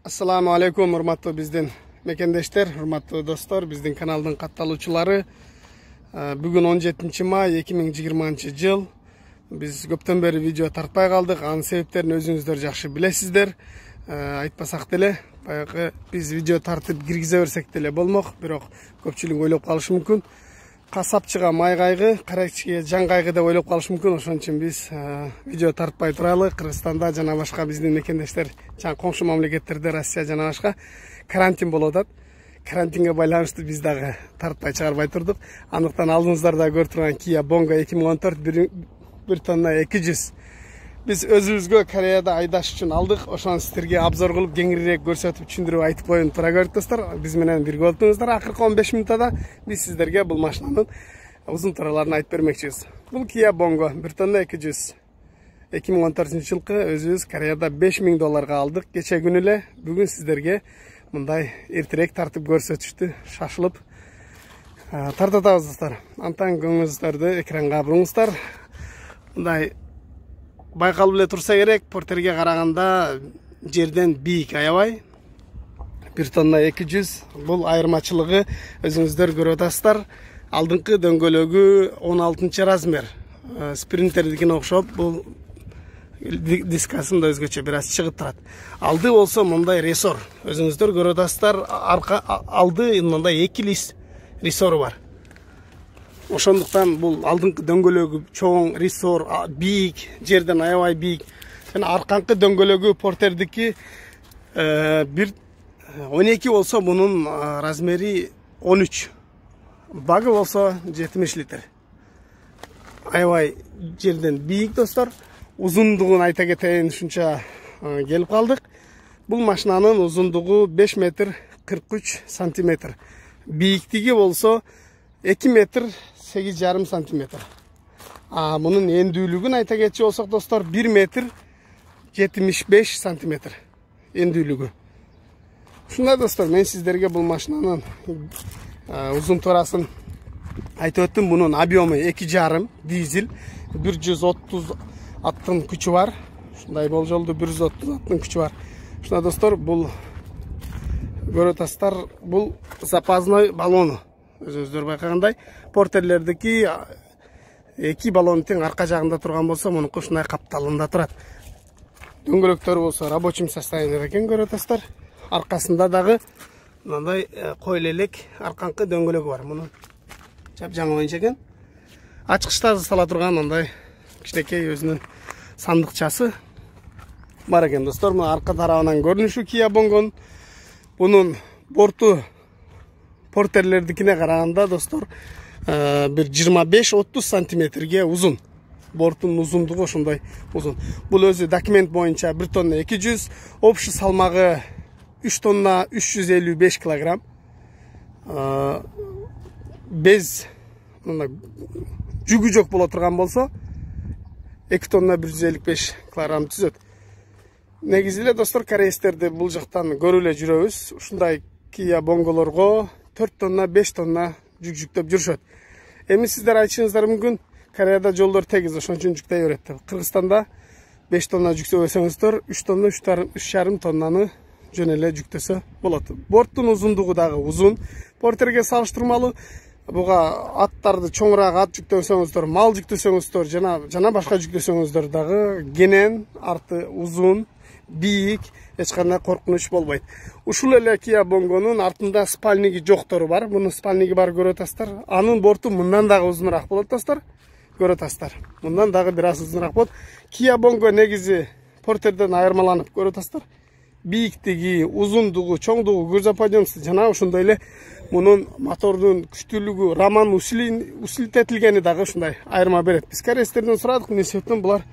Assalamu alaikum, урматтуу биздин мекендештер, урматтуу достор, биздин каналдын катталуучулары. Бүгүн 17 май 2020 жыл. Биз көптөн бери видео тартпай калдык. Анын себептерин өзүңүздөр жакшы билесиздер. Айтпасак деле, баягы биз видео тартып киргизе берсек деле болмок, бирок көпчүлүк ойлоп калышы мүмкүн. Касапчыга май кайгы, каракчыга жан кайгы деп ойлоп калышы мүмкүн. Ошон үчүн биз видео тартпай туралы. Кыргызстанда жана башка биздин мекендештер, жана коңшу мамлекеттерде, Россия жана башка карантин болуп атат. Карантинге байланыштуу биз дагы тартпай чыгарбай турдук. Андыктан алдыңыздар да көрүп турган Kia Bongo 2014 1 тонна 200. Биз өзүбүзгө Кореяда айдаш үчүн алдык. Ошону сиздерге обзор кылып, кеңирээк көрсөтүп, түшүндүрүп айтып коюн тура көрдүк достор. Биз менен бирге болуңуздар. Акыркы 15 минутада биз сиздерге бул машинанын узун туураларын айтып бермекчибиз. Бул Kia Bongo 1 тонна 200. 2014 жылкы өзүбүз Кореяда $5000 алдык. Кече күнү эле, бүгүн сиздерге мындай эртерээк тартып көрсөтүштү. Шашылып тартатабыз достор. Антан көңүңүздөрдү экранга буруңуздар. Мындай байкалып эле турса керек, портерге караганда жерден бийик аябай. 1 тонна 200. Бул айырмачылыгы өзүңүздөр көрүп атасыздар. Алдыңкы дөңгөлөгү 16 размер. Спринтердикине окшоп, бул дискасын да өзгөчө бир аз чыгып турат. Алды болсо мындай ресор. Өзүңүздөр көрүп атасыздар. Алды мындай 2 лист ресору бар. Ошондуктан бул алдыңкы дөңгөлөгү чоң, ресор, бийик, жерден аябай бийик. Жана арканкы дөңгөлөгү портердики 12 болсо, мунун размери 13. Багы болсо 70 литр. Аябай жерден бийик достор. Узундугун айта кетейин, ушунча келип калдык. Бул машинанын узундугу 5 метр 43 сантиметр. Бийиктиги болсо 2 метр 8,5 сантиметр. Мунун эндүүлүгүн айта кетчү болсок достор, 1 метр 75 сантиметр эндүүлүгү. Ушундай достор, мен сиздерге бул машинанын узун туурасын айтып өттүм. Мунун объему 2,5 дизель, 130 аттын күчү бар. Ушундай болжолду 130 аттын күчү бар. Ушундай достор, бул көрүп атасыздар, бул запасной баллону. Өзүңүздөр байкагандай, портерлердики 2 баллон тең арка жагында турган болсо, мунуку ушундай капталында турат. Дөңгөлөктөрү болсо рабочий состояниеде экен, көрүп атасыздар. Аркасында дагы мындай кой элек арканкы дөңгөлөгү бар. Муну жапжаңы боюнча экен. Ачкычта сала турган мындай кичинекей өзүнүн сандыкчасы бар экен достор. Мына арка тарабынан көрүнүшү Kia Bongo'нун. Бунун борту портерлердикине караганда достор, бир 25-30 сантиметрге узун. Борттун узундугу ошондой узун. Бул өзү документ боюнча 1 тонна 200, общий салмагы 3 тонна 355 килограмм. Без жүгү жок боло турган болсо 2 тонна 155 килограмм түзөт. Негизи эле достор, корейстерди бул жактан көрүп эле жүрөбүз. Ушундай Kia Bongo'лорго 4 тонна 5 тонна жүк жүктөп жүрүшөт. Эми сиздер айтышыңыздар мүмкүн, Кореяда жолдор тегиз, ошон үчүн жүктөй берет деп. Кыргызстанда 5 тонна жүктөбөсөңүздөр 3 тонна 3,5 тоннаны жөн эле жүктөсө болот. Борттун узундугу дагы узун. Портерге салыштырмалуу буга аттарды чоңураак ат жүктөсөңүздөр, мал жүктөсөңүздөр, жана башка жүктөсөңүздөр дагы кенен, арты узун, бийик, эч кандай коркунуч болбойт. Ушул эле Kia Bongo'нун артында спальниги жоктору бар. Мунун спальниги бар, көрүп атасыздар. Анын борту мындан дагы узунураак болот достор. Көрүп атасыздар. Мындан дагы бир аз узунураак болот. Kia Bongo негизи портерден айырмаланып, көрүп атасыздар. Бийиктиги, узундугу, чоңдугу, грузоподъемности жана ошондой эле мунун мотордун күчтүүлүгү, роман усилтетилгени дагы ушундай айырма берет. Биз корейстерден сурадык, эмне себептен булар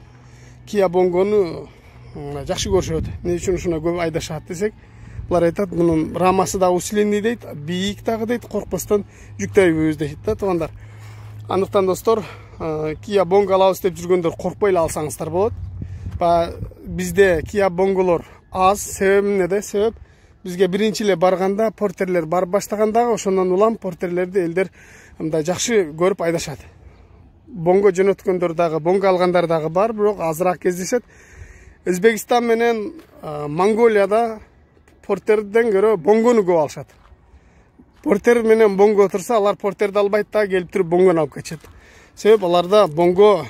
Kia Bongo'ну жакшы көрүшөт, эмне үчүн ушуна көп айдашат десек, булар айтат, мунун рамасы да усиленный дейт, бийик дагы дейт, коркпостон жүктөйбүз дейт да туугандар. Андыктан достор, Kia Bongo алабыз деп жүргөндөр коркпой эле алсаңыздар болот. Бизде Kia Bongo'лор аз, себеби эмнеде? Себеп бизге биринчи эле барганда портерлер барып баштагандагы, ошондон улам портерлерди элдер мындай жакшы көрүп айдашат. Bongo жөнөткөндөр дагы, Bongo алгандар дагы бар, бирок азыраак кездешет. Өзбекстан менен Монголияда портерден көрө боңгону көп алышат. Портер менен боңго отурса, алар портерди албайт да келип туруп боңгону алып кетишет. Себеп аларда боңго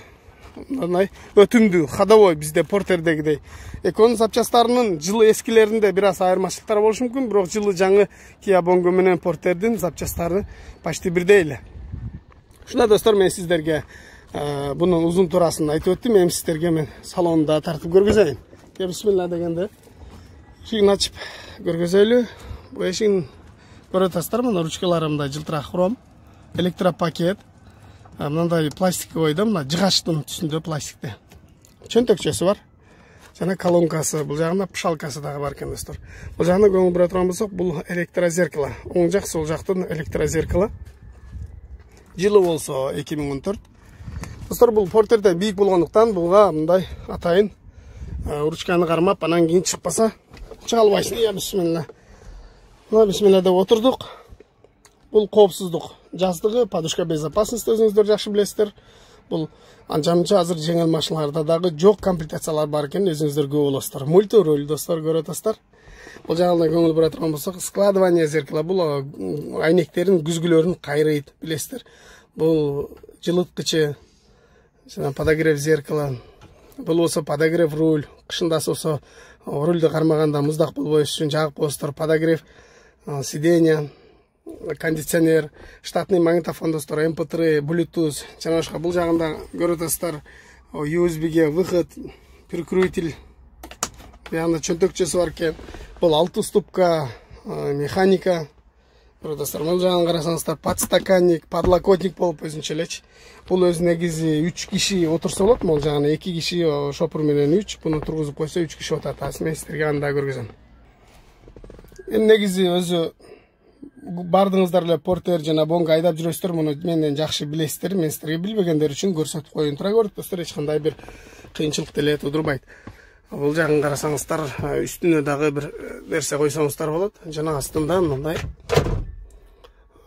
өтүмдүү, ходовой, бизде портердегидей. Эконун запчастарынын жылы эскилеринде бир аз айырмачылыктар болушу мүмкүн, бирок жылы жаңы Kia Bongo менен портердин запчастары почти бирдей эле. Ушунда достор, мен сиздерге бунун узун турасын айтып өттүм. Эми сиздерге мен салонунда тартып көргөзөйүн. Бисмилла дегенде эшигин ачып көргөзөлү. Бул эшигин көрө атасыздар, мына ручкалары мындай жылтырак хром, электропакет, мындай пластиковый да, мына жыгачтын түсүндө пластикте. Чөнтөкчөсү бар. Жана колонкасы, бул жагында пышалкасы дагы бар экен достор. Бул жагына көңүл бура турган болсок, бул электрозеркало. Оң жак, сол жактын электрозеркало. Жылы болсо 2014. Достор, бул портерден бийик болгондуктан буга мындай атайын ручканы кармап, анан кийин чыкпаса чыга албайсың. Бисмилла. Мына бисмилла деп отурдук. Бул коопсуздук жастыгы, подушка безопасности, өзүңүздөр жакшы билесиздер. Бул анча-мынча азыр жеңил машиналарда дагы жок комплектациялар бар экен, өзүңүздөр көп болосуздар. Мультируль достор, көрүп атасыздар. Бул жагына көңүл бура турган болсок, складывание зеркала, бул айнектерин күзгүлөрүн кайрыйт, билесиздер. Бул жылыткычы, жана подогрев зеркала. Бул болсо подогрев руль, кышында болсо рульдү кармаганда муздак болбош үчүн жагып коесуздар. Подогрев сиденья, кондиционер, штатный магнитофон достор, MP3, Bluetooth, жана башка. Бул жагында көрүп атасыздар, USB-ге выход, перекрутитель, бuyanda чөнтөкчөсү бар экен. Бул 6 ступка механика. Көрүп атасыздар, бул жагын карасаңыздар, подстаканник, подлокотник болуп өзүнчө элечи. Бул өзү негизи 3 киши отурса болот, бул жагына 2 киши шопур менен 3, буну тургузуп койсо 3 киши отурат. Азыр мен сиздерге аны да көргөзөм. Эми негизи өзү бардыңыздар эле портер жана Bongo айдап жүрөсүздөр, муну менден жакшы билесиздер. Мен сиздерге билбегендер үчүн көрсөтүп коюн тура көрүп достор, эч кандай бир кыйынчылык деле тудурбайт. Бул жагын карасаңыздар, үстүнө дагы бир нерсе койсоңуздар болот. Жана астында мындай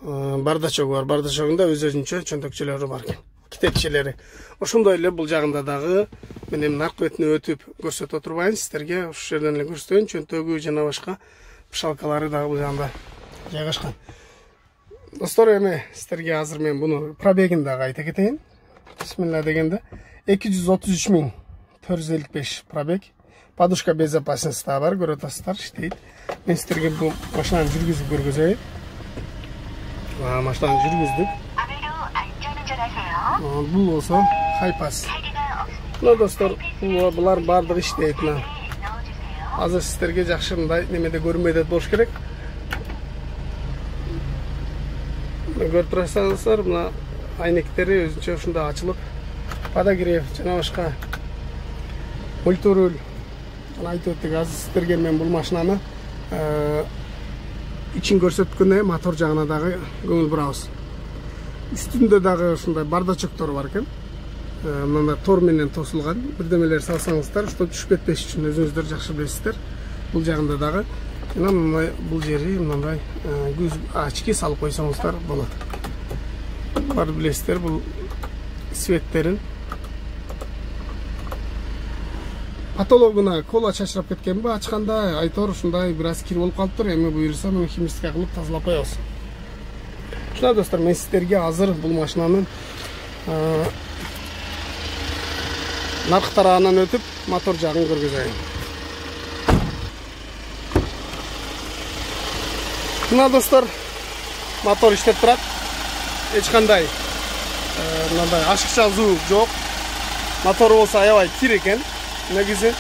бардачок бар. Бардачогунда өзүнчө чөнтөкчөлөрү бар экен, китепчелери. Ошондой эле бул жагында дагы мен эми нарк бетине өтүп көрсөтө турбайын, сиздерге ушул жерден эле көрсөтөйүн. Чөнтөгү жана башка пышалкалары дагы бул жагында жайгашкан. Достор, эми сиздерге азыр мен буну пробегин дагы айта кетейин. Бисмилла дегенде 233.455 пробег. Подушка безопасности да бар, көрүп атасыздар, иштейт. Мен сиздерге бул машинаны жүргүзүп көргөзөйүн. Машинаны жүргүздүк. Бул болсо хайпас. Мына достор, булар бардыгы иштейт. Азыр сиздерге жакшы мындай немеде көрүнбөйт болуш керек. Көрүп турасыңыздар, мына айнектери өзүнчө ушунда ачылып, подогрев жана башка мультируль. Айтып өттүк, азыр сиздерге мен бул машинаны ичин көрсөткөндө мотор жагына дагы көңүл бурабыз. Үстүндө дагы ушундай бардачоктор бар экен. Мындай тор менен тосулган. Бирдемелер салсаңыздар, уштап түшүп кетпеш үчүн өзүңүздөр жакшы билесиздер. Бул жагында дагы мындай бул жери мындай көз ачки салып койсоңуздар болот. Бар билесиздер, бул светтерин. Потологуна кола чачырап кеткенби, ачканда айтор ушундай бир аз кир болуп калыптыр. Эми буюрса муну химический кылып тазалап коебуз. Ушуна достор, мен сиздерге азыр бул машинанын наркы тарабынан өтүп мотор жагын көргөзөйүн. Мына достор, мотор иштеп турат. Эч кандай мындай ашыкча звук жок. Мотор болсо аябай кир экен. Негизи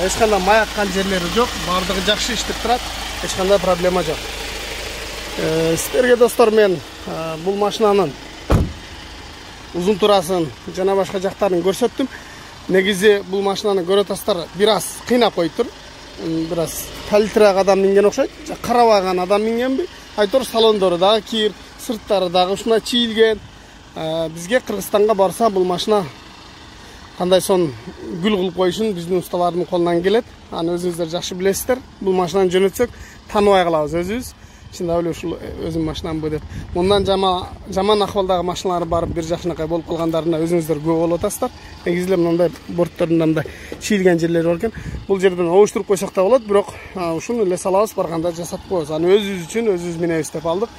эч кандай маяккан жерлери жок. Бардыгы жакшы иштеп турат. Эч кандай проблема жок. Сиздерге достор, мен бул машинанын узун турасын жана башка жактарын көрсөттүм. Негизи бул машинаны көрүп атасыздар, бир аз кыйнап коюптур. Бир аз калитрак адам минген окшойт. Карабаган адам мингенби? Айтор салондору дагы кир, сырттары дагы ушундай чийилген. Бизге Кыргызстанга барса бул машина кандай сон гүл кылып коюшун биздин усталардын колунан келет. Аны өзүңүздөр жакшы билесиздер. Бул машинаны жөнөтсөк таныбай калабыз өзүбүз. чындап эле ушул өзүм машинам бу деп. Мындан жаман акыбалдагы машиналар барып бир жакшынакай болуп калгандарына өзүңүздөр күбө болуп атасыздар. Негизи эле мындай борттордун мындай чийилген жерлери бар экен. Бул жерден обуштуруп койсок да болот, бирок ушуну эле салабыз, барганда жасап коебуз. Аны өзүбүз үчүн өзүбүз минебиз деп алдык.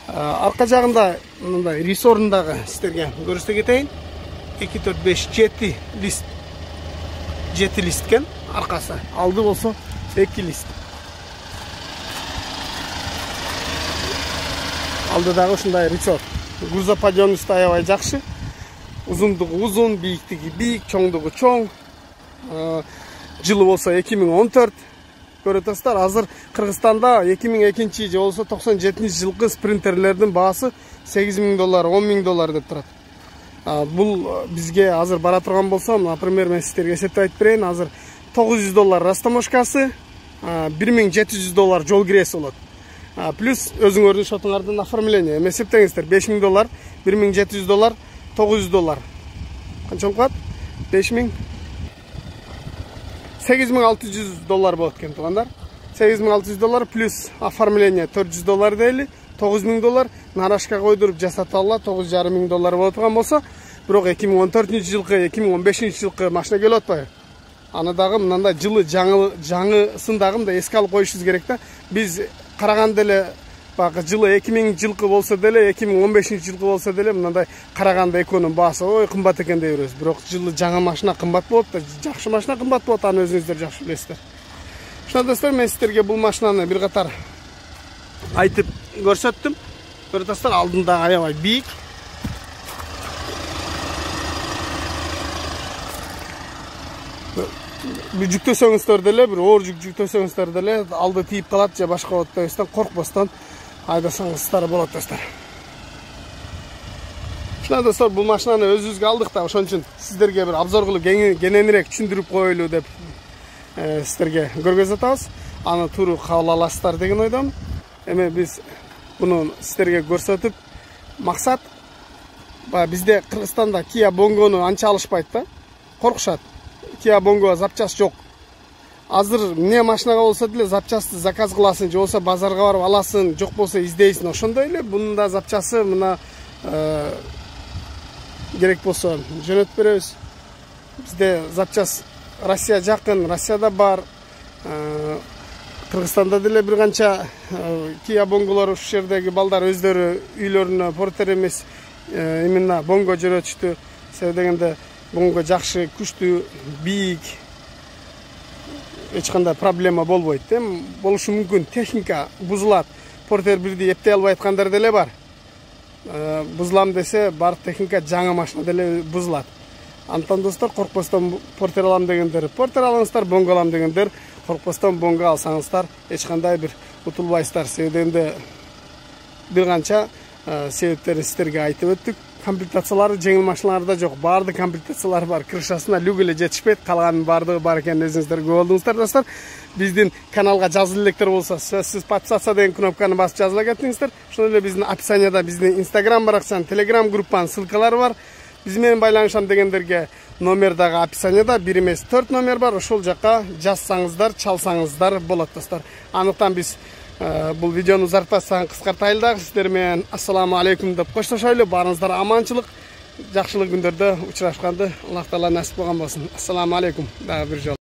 Арка жагында мындай рессорундагы сиздерге көрсөтө кетейин. 2, 4, 5, 7 лист. 7 лист экен аркасы. Алды болсо 2 лист. Алдыдагы ушундай рессор. Грузоподъемность аябай жакшы. Узундугу узун, бийиктиги бийик, чоңдугу чоң. Жылы болсо 2014. Көрүп атасыздар, азыр Кыргызстанда 2002 же болсо 97 жылкы спринтерлердин баасы $8,000, $10,000 деп турат. Бул бизге азыр бара турган болсо, например, мен сиздерге эсептеп айтып берейин, азыр $900 растаможкасы, $1,700 жол киреси болот. Плюс өзүңөрдүн шотуңардын оформление. Эсептеңиздер, $5,000, $1,700, $900. Канча болуп калат? $8,600 болот экен туугандар. $8,600 плюс оформление $400 дейли, $9,000 нарашка койдуруп жасата алат, $9,500 болот турган болсо, бирок 2014 жылкы, 2015 жылкы машина келип атпайбы? Аны дагы мындай жылы жаңысын дагы мындай эске алып коюшубуз керек да. Биз караганда эле бак жылы 2000 жылкы болсо деле, 2015 жылкы болсо деле мындай караганда экөөнүн баасы ой кымбат экен деп беребиз. Бирок жылы жаңы машина кымбат болот да, жакшы машина кымбат болот, аны өзүңүздөр жакшы билесиздер. Ошондо достор, мен сиздерге бул машинаны бир катар айтып көрсөттүм. Көрүп атасыздар, алдында аябай бийик. Bir жүктөсөңүздөр деле, бир оор жүк жүктөсөңүздөр деле алды тийип калат же башка болот дебестен коркпостон айдасаңыздар болот достор. Ушуна достор, бул машинаны өзүбүзгө алдык да, ошон үчүн сиздерге бир обзор кылып кененирээк түшүндүрүп коелу деп сиздерге көргөзүп атабыз. Аны туура кабыл аласыздар деген ойдомун. Эми биз буну сиздерге көрсөтүп, максат бизде Кыргызстанда Kia Bongo'ну анча алышпайт да, коркушат. Kia Bongo запчас жок. Азыр эмне машинага болсо деле запчасты заказ кыласың, же болсо базарга барып аласың, жок болсо издейсиң. Ошондой эле бунун да запчасы мына керек болсо жөнөтүп беребиз. Бизде запчас Россия жакын, Россияда бар. Кыргызстанда деле бир канча Kia Bongo'лор ушу жердеги балдар өздөрү үйлөрүнө портер эмес, именно Bongo жөнөтүштү. Себеби дегенде Bongo жакшы, күчтүү, бийик. Эч кандай проблема болбойт. Болушу мүмкүн, техника бузулат. Портер бирди эптей албай аткандар деле бар. Бузулам десе, бар техника жаңы машина деле бузулат. Антон достор, коркпостон портер алам дегендер, портер алыңыздар, Bongo алам дегендер, коркпостон Bongo алсаңыздар, эч кандай бир утулбайсыздар. Себебинде бир канча себептерин сиздерге айтып өттүк. Комплектациялары жеңил машиналарда жок. Баардык комплектациялар бар. Крышасына люк эле жетишпейт. Калганын баардыгы бар экенин өзүңүздөр көрүп алдыңыздар достор. Биздин каналга жазыла электер болсо, сөзсүз подписаться деген кнопканы басып жазыла кетиңиздер. Ошондой эле биздин описанияда биздин Instagram баракчанын, Telegram группанын ссылкалары бар. Биз менен байланышам дегендерге номер дагы описанияда 1 эмес 4 номер бар. Ошол жакка жазсаңыздар, чалсаңыздар болот достор. Андыктан биз бул видеону узартпастан кыскартайлы дагы сиздер менен ассаламу алейкум деп коштошойлу. Баарыңыздар аманчылык, жакшылык күндөрдө учурашканды Аллах Таала насип кылган болсун. Ассаламу алейкум дагы бир жолу.